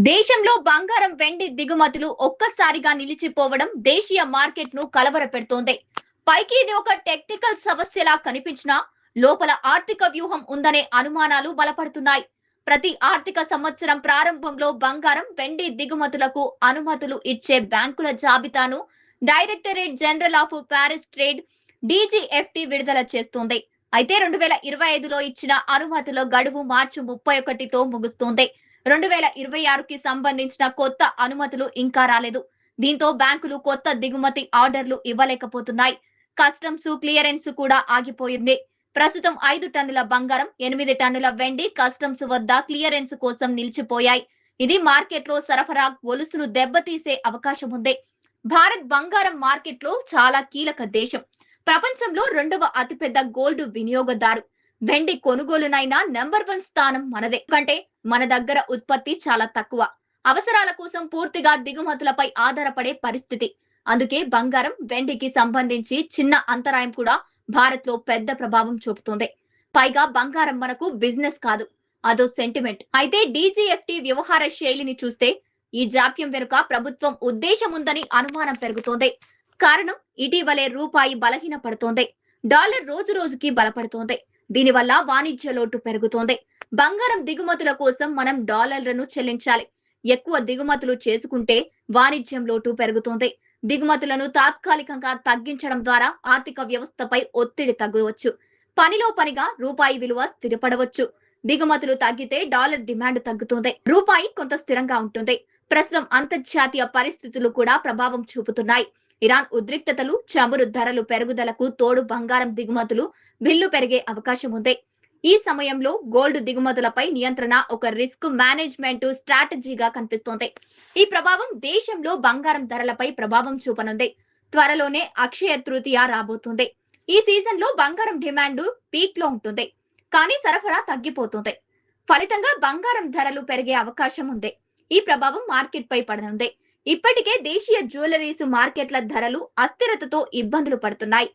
దేశంలో బంగారం వెండి దిగుమతులు ఒక్కసారిగా నిలిచిపోవడం దేశీయ మార్కెట్ ను కలవరపెడుతోంది. పైకి ఇది ఒక టెక్నికల్ సమస్యలా కనిపించినా లోపల ఆర్థిక వ్యూహం ఉందనే అనుమానాలు బలపడుతున్నాయి. ప్రతి ఆర్థిక సంవత్సరం ప్రారంభంలో బంగారం వెండి దిగుమతులకు అనుమతులు ఇచ్చే బ్యాంకుల జాబితాను directorate general of Paris trade (DGFT) విడుదల చేస్తోంది. అయితే 2025లో ఇచ్చిన అనుమతుల గడువు మార్చి 31తో ముగుస్తోంది. 2026కి సంబంధించిన కొత్త అనుమతులు ఇంకా రాలేదు. దీంతో బ్యాంకులు కొత్త దిగుమతి ఆర్డర్లు ఇవ్వలేకపోతున్నాయి. కస్టమ్స్ క్లియరెన్స్ కూడా ఆగిపోయింది. ప్రస్తుతం 5 టన్నుల బంగారం, 8 టన్నుల వెండి కస్టమ్స్ వద్ద క్లియరెన్స్ కోసం నిలిచిపోయాయి. ఇది మార్కెట్లో సరఫరా గొలుసును దెబ్బతీసే అవకాశం ఉంది. భారత్ బంగారం మార్కెట్లో చాలా కీలక దేశం. ప్రపంచంలో 2వ అతిపెద్ద గోల్డ్ వినియోగదారు. వెండి కొనుగోలునైనా నంబర్ 1 స్థానం మనదే. ఎందుకంటే మన దగ్గర ఉత్పత్తి చాలా తక్కువ. అవసరాల కోసం పూర్తిగా దిగుమతులపై ఆధారపడే పరిస్థితి. అందుకే బంగారం, వెండికి సంబంధించి చిన్న అంతరాయం కూడా భారత్ లో పెద్ద ప్రభావం చూపుతుంది. పైగా బంగారం మనకు బిజినెస్ కాదు, అదో సెంటిమెంట్. అయితే డీజీఎఫ్టీ వ్యవహార శైలిని చూస్తే ఈ జాప్యం వెనుక ప్రభుత్వం ఉద్దేశం ఉందని అనుమానం పెరుగుతోంది. కారణం, ఇటీవలే రూపాయి బలహీన పడుతోంది. డాలర్ రోజు రోజుకి బలపడుతోంది. దీనివల్ల వాణిజ్య లోటు పెరుగుతోంది. బంగారం దిగుమతుల కోసం మనం డాలర్లను చెల్లించాలి. ఎక్కువ దిగుమతులు చేసుకుంటే వాణిజ్యం లోటు పెరుగుతోంది. దిగుమతులను తాత్కాలికంగా తగ్గించడం ద్వారా ఆర్థిక వ్యవస్థపై ఒత్తిడి తగ్గవచ్చు. పనిలో పనిగా రూపాయి విలువ స్థిరపడవచ్చు. దిగుమతులు తగ్గితే డాలర్ డిమాండ్ తగ్గుతుంది. రూపాయి కొంత స్థిరంగా ఉంటుంది. ప్రస్తుతం అంతర్జాతీయ పరిస్థితులు కూడా ప్రభావం చూపుతున్నాయి. ఇరాన్ ఉద్రిక్తతలు, చమురు ధరలు పెరుగుదలకు తోడు బంగారం దిగుమతులు బిల్లు పెరిగే అవకాశం ఉంది. ఈ సమయంలో గోల్డ్ దిగుమతులపై నియంత్రణ ఒక రిస్క్ మేనేజ్మెంట్ స్ట్రాటజీగా కనిపిస్తోంది. ఈ ప్రభావం దేశంలో బంగారం ధరలపై ప్రభావం చూపనుంది. త్వరలోనే అక్షయ తృతీయ రాబోతుంది. ఈ సీజన్ లో బంగారం డిమాండ్ పీక్ లో ఉంటుంది, కానీ సరఫరా తగ్గిపోతుంది. ఫలితంగా బంగారం ధరలు పెరిగే అవకాశం ఉంది. ఈ ప్రభావం మార్కెట్ పై పడనుంది. ఇప్పటికే దేశీయ జ్యువెలరీస్ మార్కెట్ల ధరలు అస్థిరతతో ఇబ్బందులు పడుతున్నాయి.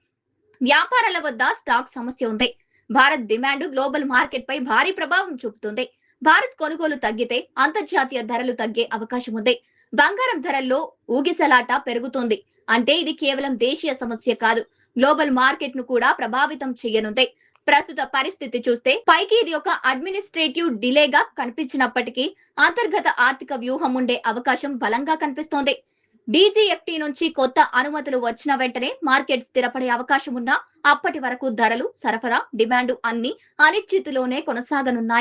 వ్యాపారాల వద్ద స్టాక్ సమస్య ఉంది. భారత్ డిమాండ్ గ్లోబల్ మార్కెట్ పై భారీ ప్రభావం చూపుతుంది. భారత్ కొనుగోలు తగ్గితే అంతర్జాతీయ ధరలు తగ్గే అవకాశం ఉంది. బంగారం ధరల్లో ఊగిసలాట పెరుగుతుంది. అంటే ఇది కేవలం దేశీయ సమస్య కాదు, గ్లోబల్ మార్కెట్ ను కూడా ప్రభావితం చేయనుంది. ప్రస్తుత పరిస్థితి చూస్తే పైకి ఇది ఒక అడ్మినిస్ట్రేటివ్ డిలేగా కనిపించినప్పటికీ అంతర్గత ఆర్థిక వ్యూహం ఉండే అవకాశం బలంగా కనిపిస్తోంది. డీజీఎఫ్టీ నుంచి కొత్త అనుమతులు వచ్చిన వెంటనే మార్కెట్ స్థిరపడే అవకాశం ఉన్నా అప్పటి వరకు ధరలు, సరఫరా, డిమాండ్ అన్ని అనిశ్చితిలోనే కొనసాగనున్నాయి.